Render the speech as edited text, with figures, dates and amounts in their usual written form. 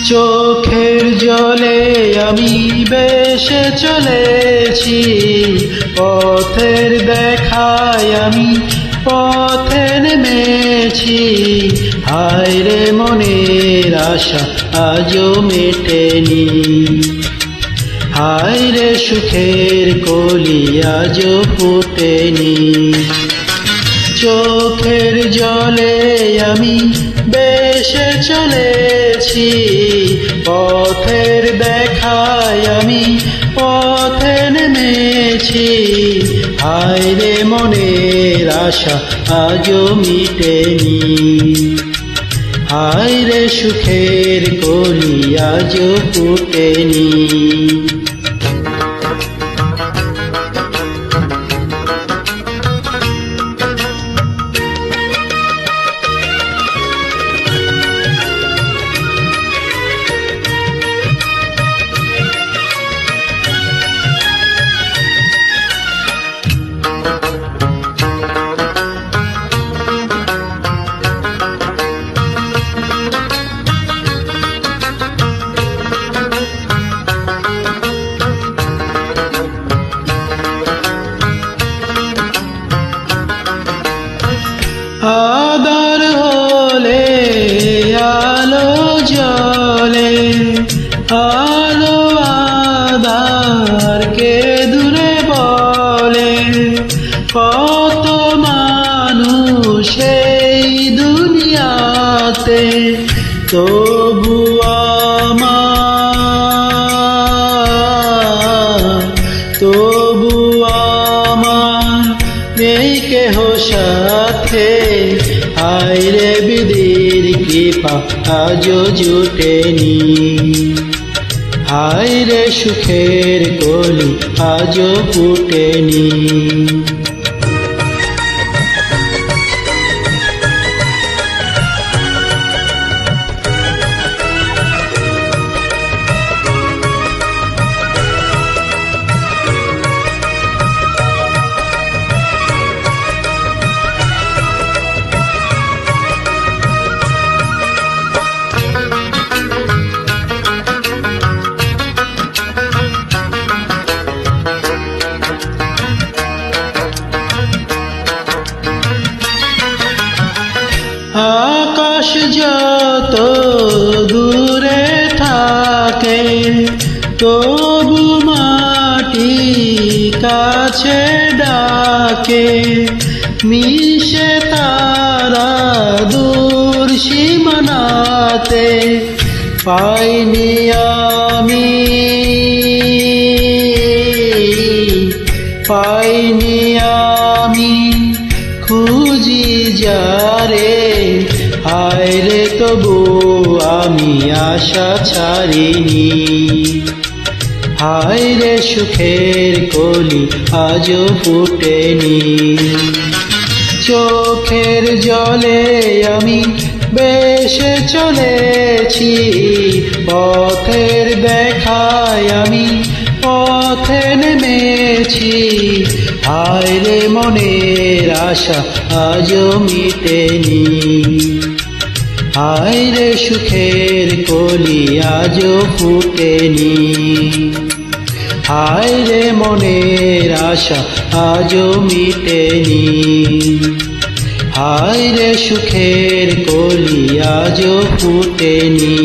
চোখের জলে আমি ভেসে চলেছি, পথের দেখায় আমি পথে নেমেছি। হায় রে মনের আশা আজও মেটেনি, হায় রে সুখের কলি আজও ফোটেনি। চোখের জলে আমি ভেসে চলেছি, পথের দেখায় আমি পথে নেমেছি। হায় রে মনের আশা আজও মিটেনি, হায় রে সুখের কলি আজও ফোটেনি। আদার হলে আলো জ্বলে, আলো আধারকে দূরে বলে। কত মানুষ এই দুনিয়াতে, তবু আমার নেই কেহ সাথে। হায় রে বিধির কৃপা আজও জুটেনি, হায় রে সুখের কলি আজও ফুটেনি। আকাশ যত দূরে থাকে, তবু মাটি কাছে ডাকে। মিশে তারা দূর সীমানাতে, পাইনি আমি খুঁজি যারে। হায় রে তবু আমি আশা ছাড়িনি, হায় রে সুখের কলি আজও ফুটেনি। চোখের জলে আমি ভেসে চলেছি, পথের দেখায় আমি পথে নেমেছি। হায় রে মনের আশা আজও মিটেনি, হায় রে সুখের কলি আজও ফুটেনি। হায় রে মনের আশা আজও মিটেনি, হায় রে সুখের কলি আজও ফুটেনি।